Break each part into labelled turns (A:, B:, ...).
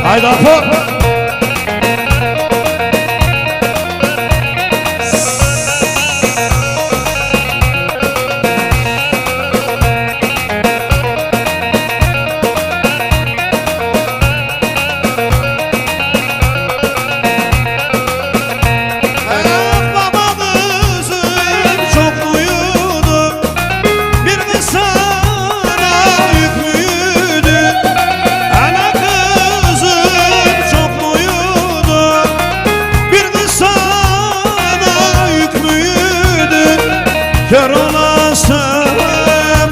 A: Haydi Apo. Kör olasın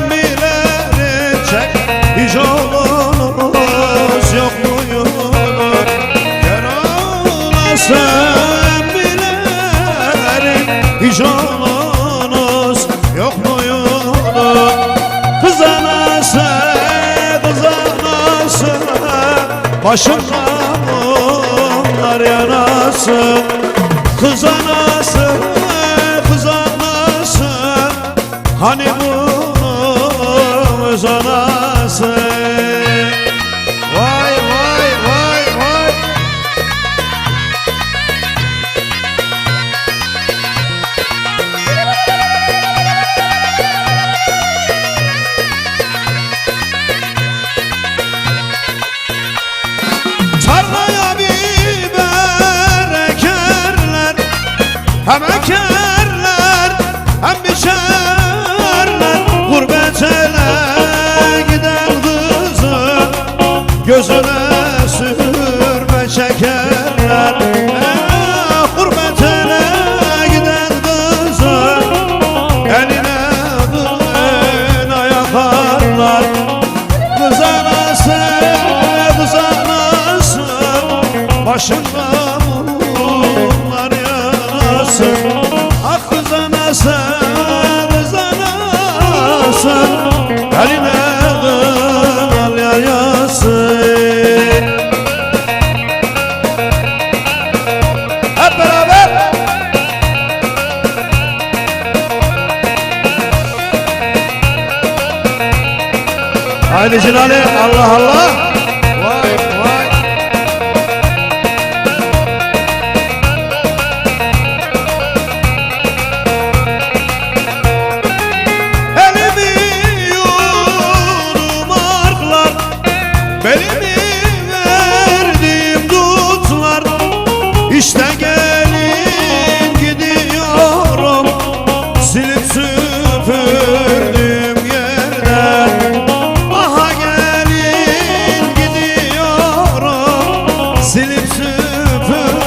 A: bilerek hiç oğlunuz yok muydu? Kör olasın bilerek hiç oğlunuz yok muydu? Kız anası, kız anası, başında mumlar yanasın. Kız anası, hani bunun öz anası. Vay vay vay vay. Tarlaya biber ekerler, hem ekerler hem biçerler. Gurbet ele giden kızın gözüne sürme çekerler. Gurbet ele giden kızın eline kına yakarlar. Kız anası, kız anası, başında mumlar yanasın. Ah kız anası, eline kınal yayasın. Hep beraber. Haydi Cinali, Allah Allah. Vay vay. Belimi verdim dutlar, işte gelin gidiyorum, silip süpürdüm yerden. Aha gelin gidiyorum, silip süpürdüm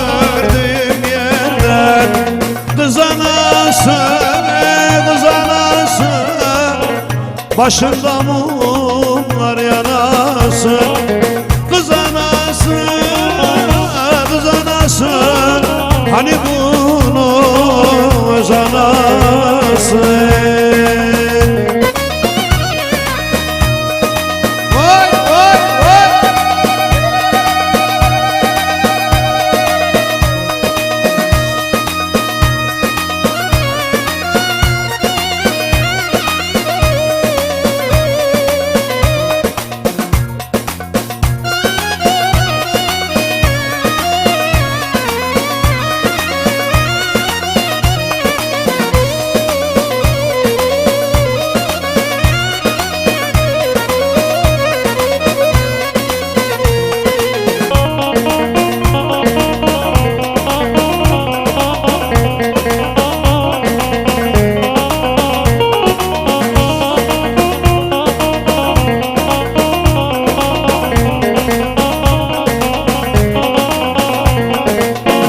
A: yerden. Kız anası, kız anası, başında mumlar yanasın. Kız anası, kız anası, hani bunun öz anası. Vay vay vay.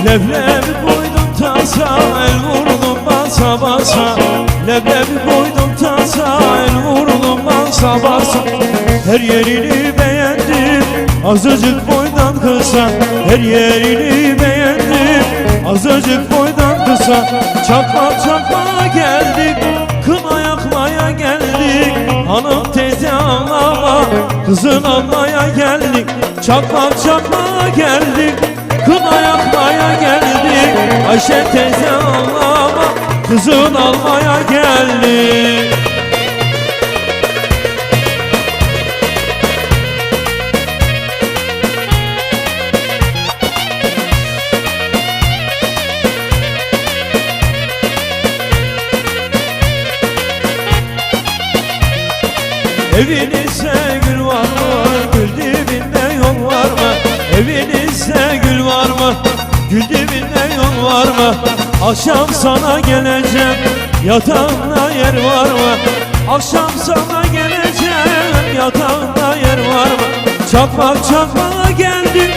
B: Leblebi koydum tasa, el vurdum basa basa. Leblebi koydum tasa, el vurdum basa basa. Her yerini beğendim, azıcık boydan kısa. Her yerini beğendim, azıcık boydan kısa. Çakma çakma geldim, kına yakmaya geldim. Hanım teyze ağlama, kızın almaya geldik. Çakmak çakmağa geldik, kına yakmaya geldik. Ayşe teyze ağlama, kızın almaya geldik. Evinizde gül var mı? Gül dibinde yol var mı? Evinizde gül var mı? Gül dibinde yol var mı? Akşam sana geleceğim, yatağında yer var mı? Akşam sana geleceğim, yatağında yer var mı? Çakmak çakmağa geldim,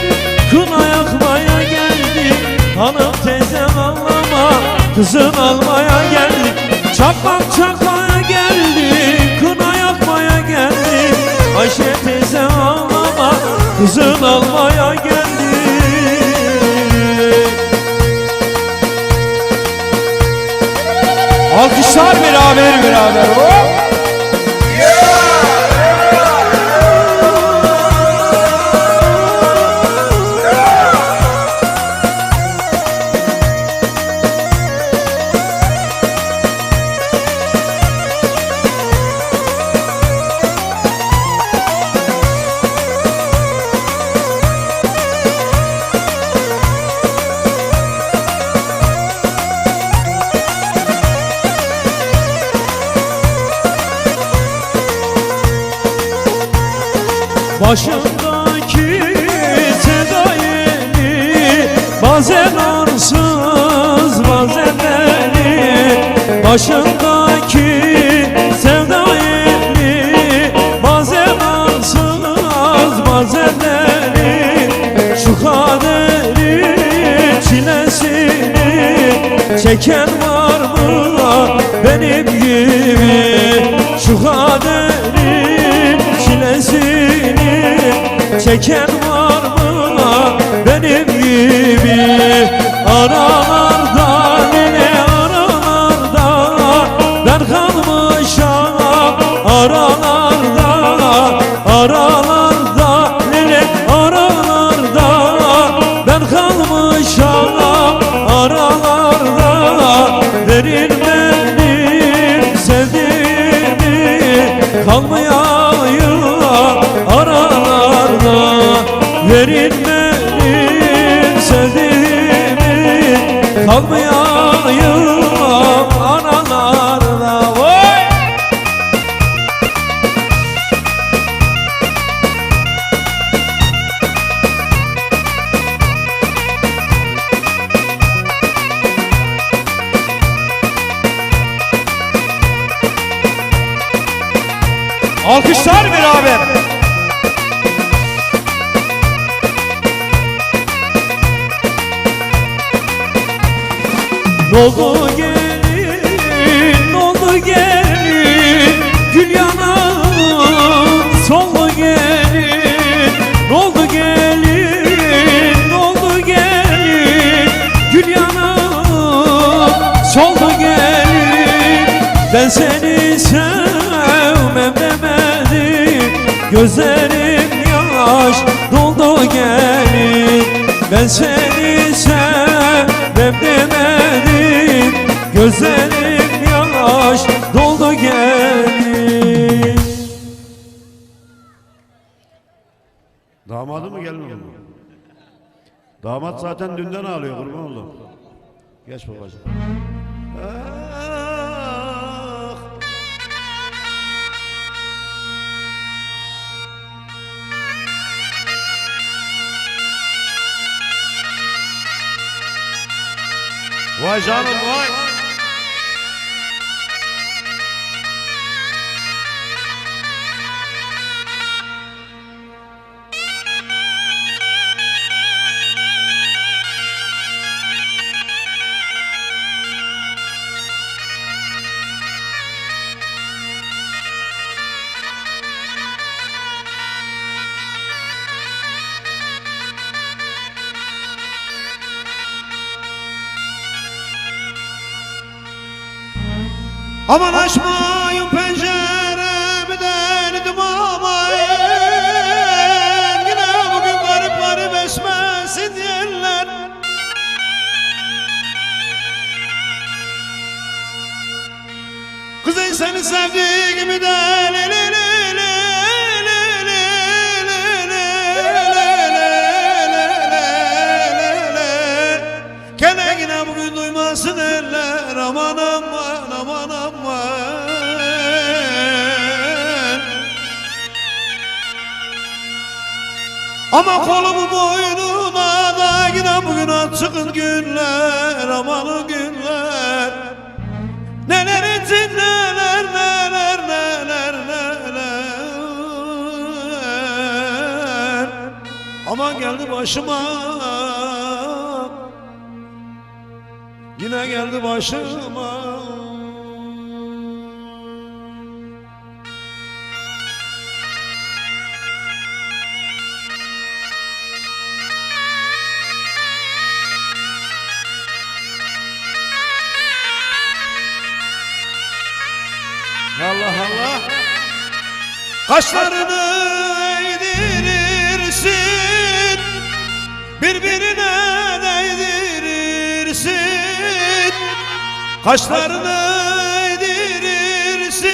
B: kına yakmaya geldim. Hanım teyzem ağlama, kızın almaya geldim. Çakmak çakmaya geldim, kına yakmaya geldim. Ayşe teyze ağlama, kızın almaya geldim.
A: Alkışlar beraber hop.
B: Başımdaki sevda yeli, bazen arsız bazen deli. Başımdaki sevda yeli, bazen arsız bazen deli. Şu kaderin çilesini çeken var mı benim gibi? Şu kaderin çilesini çeken var mı benim gibi? Aralarda yine aralarda ben kalmışam. Aralarda yine aralarda ben kalmışam. Aralarda verin benim sevdiğimi, kalmayayım aralarda. Verin benim sevdiğimi, kalmayayım aralarda. Vay!
A: Alkışlar beraber.
B: N'oldu gelin, n'oldu gelin, gül yanağın soldu gelin. N'oldu gelin, n'oldu gelin, gül yanağın soldu gelin. Ben seni sevmem demedim, gözlerim yaş doldu gelin. Ben seni sevmem demedim, gözlerim yaş doldu gelin.
A: Damadı mı gelmiyor mu? Damat zaten dünden ağlıyor, kurban oldum. Geç babacığım. Ah. Vay canım vay. Aman açmayın penceremi de sevdiğimi de Keleğine bugün duymasın eller. Aman aman aman aman. Ama kolumu boynuna da yine bugün açık günler. Aman günler. Neler ettin neler neler neler neler. Aman geldi başıma. Yine geldi başıma. Allah Allah. Kaşlarını eğdirirsin, birbirine değdirirsin. Kaşlarını eğdirirsin,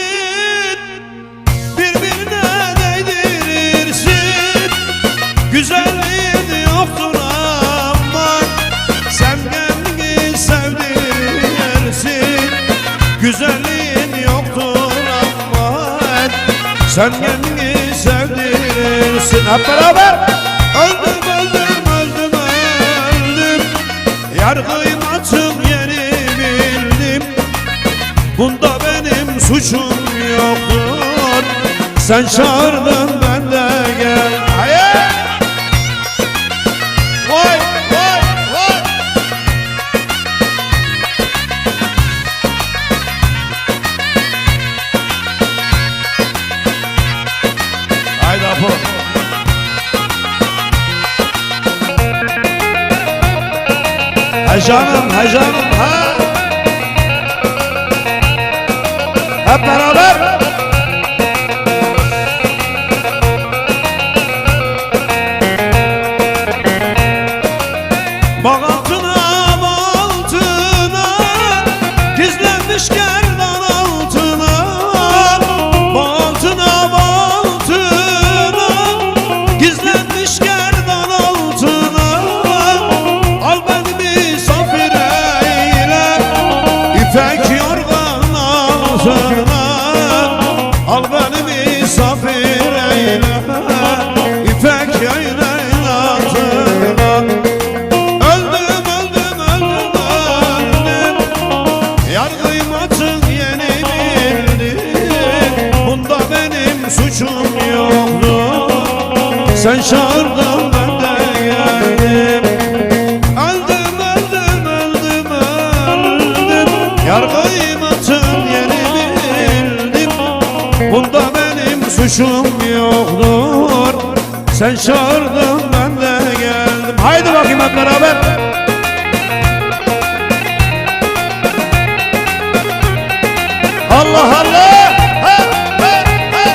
A: birbirine değdirirsin. Güzelliğin yoktur aman, sen kendini sevdirirsin. Güzelliğin yoktur aman, sen kendini sevdirirsin. Hep beraber. Öldüm öldüm öldüm öldüm, yargıyım açım yeni bildim. Bunda benim suçum yoktur, sen çağırdın ben de gel. Hayır. Vay vay vay. Haydi Apo. Heyecanım heyecanım ha. Hep beraber. Bak altına altına, gizlenmiş gerdan altına. Bak altına altına, gizlenmiş gerdan altına. Al beni misafir eyle, İpek yorgan altına. Al beni misafir eyle, İpek yaylan altına. Öldüm öldüm öldüm öldüm, yargıyım açık yeni bildim. Bunda benim suçum yoktu, sen çağırdın ben de geldim. Öldüm öldüm öldüm öldüm, yargıyım açık yeni bildim. Bunda benim suçum yoktur, sen çağırdın ben de geldim. Haydi bakayım hep beraber. Allah Allah. Ha, ha, ha.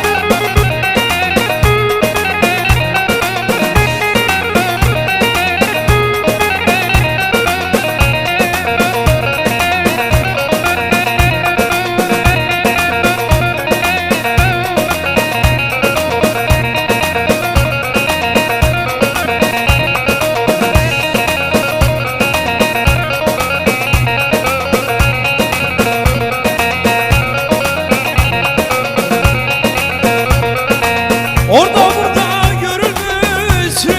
B: Orada burada görülmüşsün,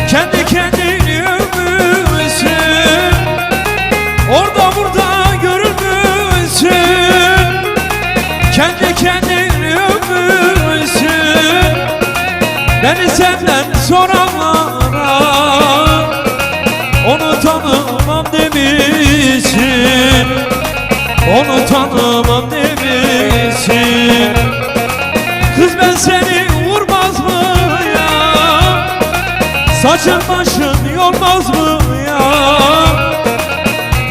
B: kendi kendini övmüşsün. Orada burada görülmüşsün, kendi kendini övmüşsün. Beni senden soranlara onu tanımam demişsin, onu tanımam demişsin. Kız ben seni vurmaz mı ya, saçın başın yolmaz mı ya?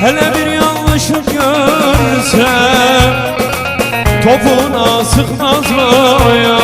B: Hele bir yanlışım görsem topuna sıkmaz mı ya?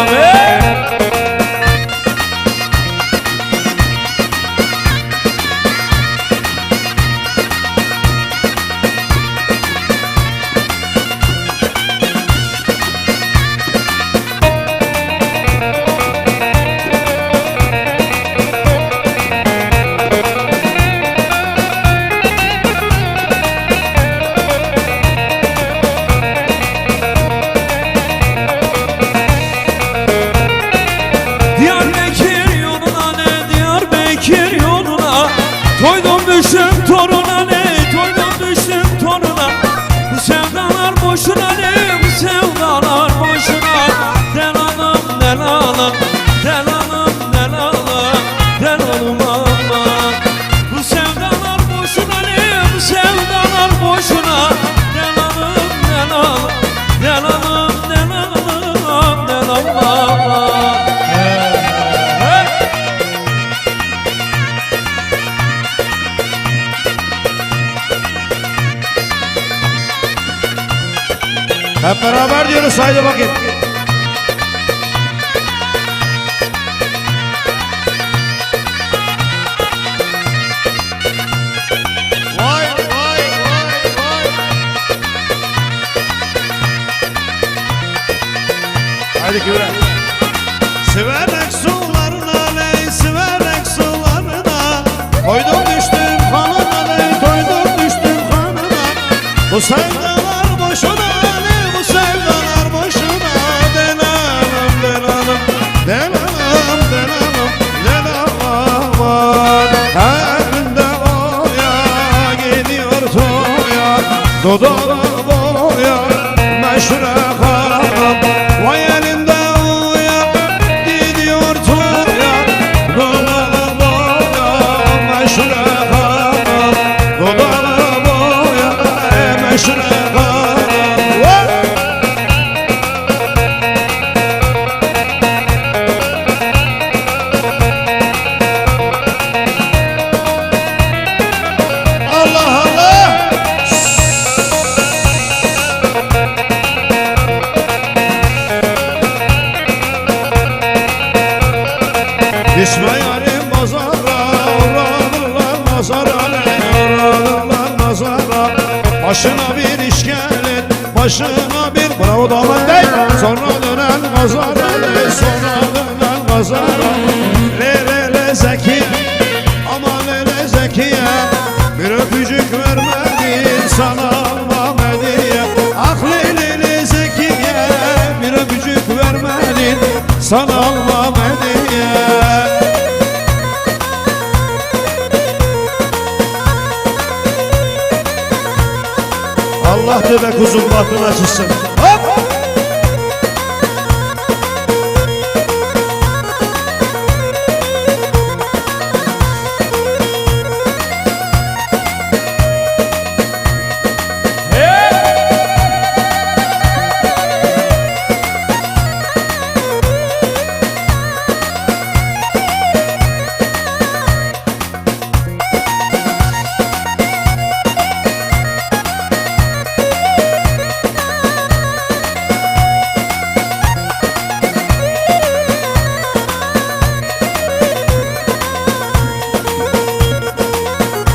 A: Hep beraber diyoruz, haydi bakayım. Vay vay vay vay. Haydi Kübra. Siverek sularına ley, siverek sularına, koydum düştüm kanına ley, koydum düştüm kanına. Bu sevdalar boşuna ley, bu sevdalar boşuna. Delalım delalım, delalım delalım, delalım var. Her günde oya gidiyor toya, dudağı boya, meşhure kanım. Vay elinde oya gidiyor toya, dudağı boya, meşhure kanım. Dudağı boya, meşhure kanım. Allah Allah. Düşme yarim pazara, uğranırlar nazara, uğranırlar nazara. Başına bir iş gelir, başına bir bravo damat değil. Sonra dönen kazara, sonra dönen kazara. Le le le Zeki, ama le le Zekiye, bir öpücük vermedin sana almam hediye. Ah le le le Zekiye, bir öpücük vermedin sana almam hediye. Allah de be kuzum, bahtın açılsın. Hop!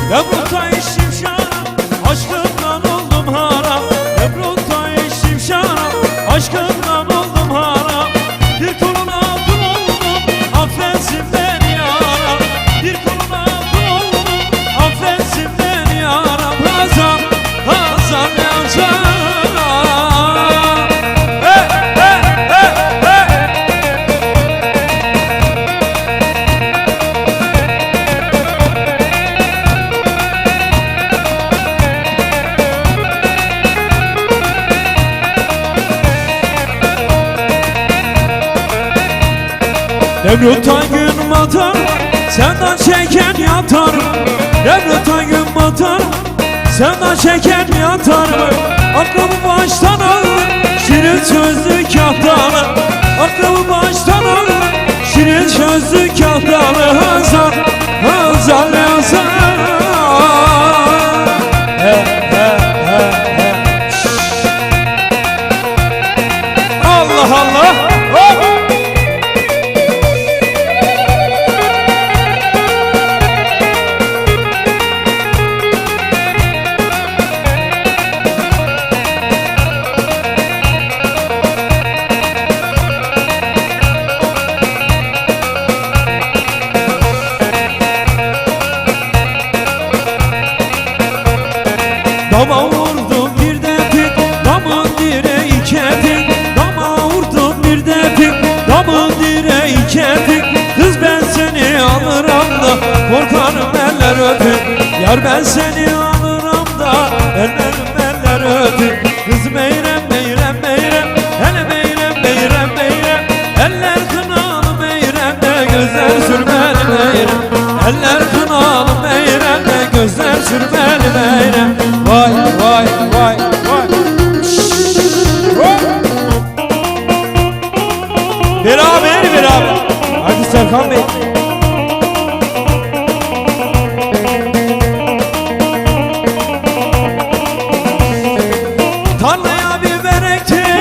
B: Nemrut'a içtim şarap, aşkından oldum harap. Nemrut'a içtim şarap, aşkından oldum harap. Bir koluna kul oldum, affetsin beni yarab. Bir koluna kul oldum, affetsin beni yarab. Hazan, Hazan Yazan. Hey, hey, hey, hey. Nemrut'a gün batar, senden çeken yatar. Nemrut'a gün batar, senden çeken yatar. Aklımı baştan alır, şirin sözlü kahtalı. Aklımı baştan alır, şirin sözlü kahtalı. Hazan, Hazan Yazan. He he he he. Allah Allah. Hop! Dama vurdum bir de pik, damın direği kepik. Dama vurdum bir de pik, damın direği kepik. Kız ben seni alırım da korkarım eller öpük. Yar ben seni alırım da eller öpük. Kız meyrem meyrem meyrem, hele meyrem meyrem meyrem. Eller kınalı meyrem de gözler sürmeli meyrem. Eller kınalı meyrem de gözler sürmeli meyrem. Vay vay vay vay. Beraber. Hadi Serkan Bey. Tarlaya biber ektim,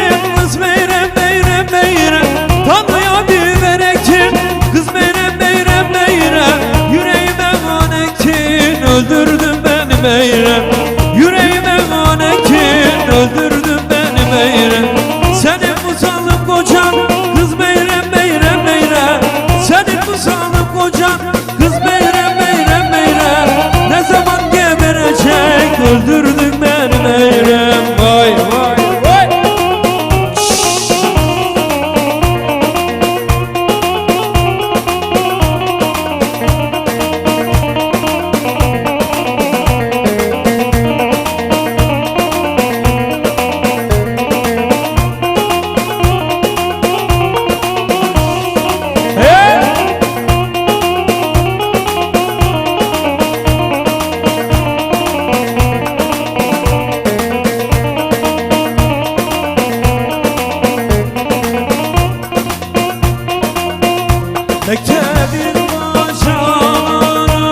B: mektebin bacaları.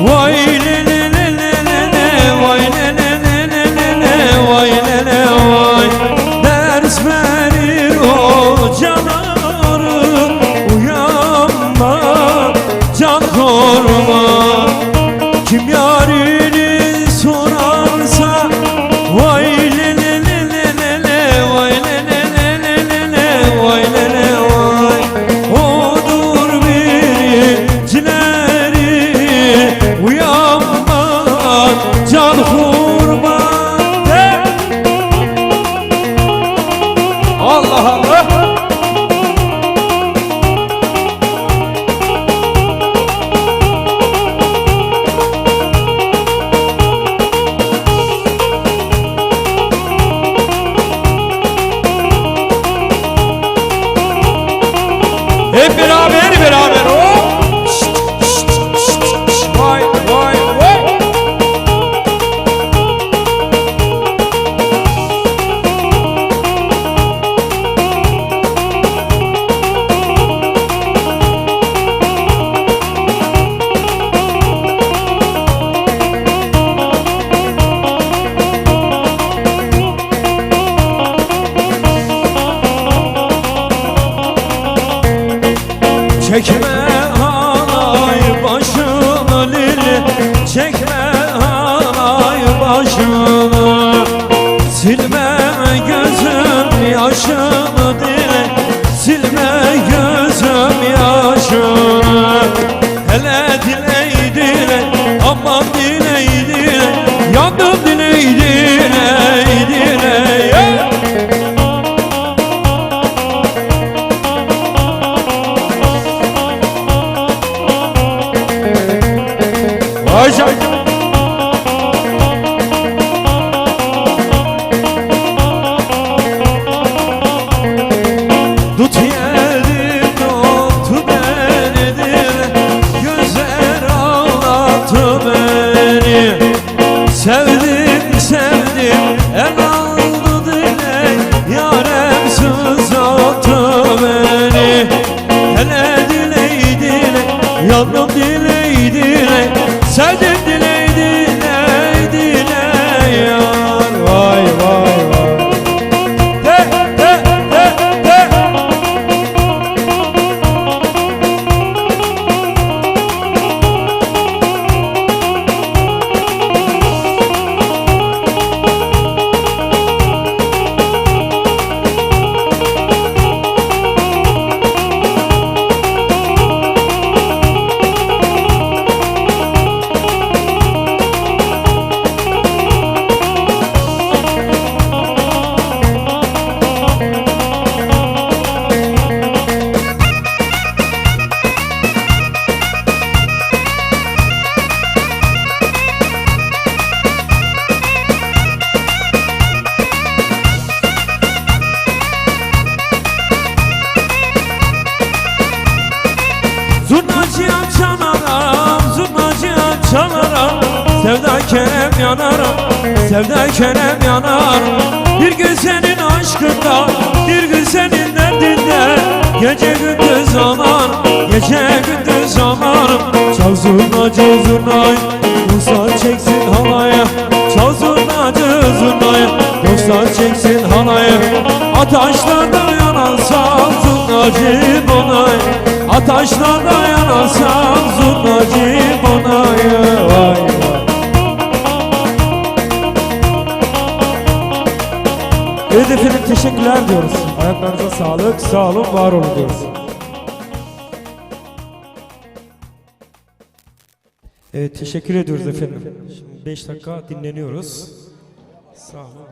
B: Vay le le le le le le, vay le le le le le le, vay le le vay. Ders verir hocaları, uyanma can korma. Kim yarini sorarsa vay le le le le le le, vay le le le le le le, vay le le vay. Odur birincileri, uyanma can kurban. Allah Allah. Hep beraber o. Vay vay vay. Çekme halay başını lili, çekme halay başını. Silme gözüm yaşını dile, silme gözüm yaşını. Hele diley dile, aman diley dile, yandım diley diley diley. Vay canına. Tut yedim tuttu beni dile, gözler ağlattı beni. Sevdim sevdim el aldı dile, yarem sızlattı beni. Hele diley dile, yandım diley dile, sevdim diley diley diley yar. Vay vay vay. De de de de. Zurnacıya çanaram, zurnacıya çanaram. Sevda kerem yanarım, sevda kerem yanarım. Bir gün senin aşkında, bir gün senin derdinde. Gece gündüz anarım, gece gündüz anarım. Çal zurnacı zurnayı, dostlar çeksin halaya. Çal zurnacı zurnayı, dostlar çeksin halaya. Ataşlarda yanarsan zurnacı bonay, ataşlarda yanarsan zurnacı bonay. Vay vay. Evet efendim, teşekkürler diyoruz. Ayaklarınıza sağlık, sağ olun, var olun diyoruz. Evet, teşekkür ediyoruz efendim. Şimdi 5 dakika dinleniyoruz. Sağ olun.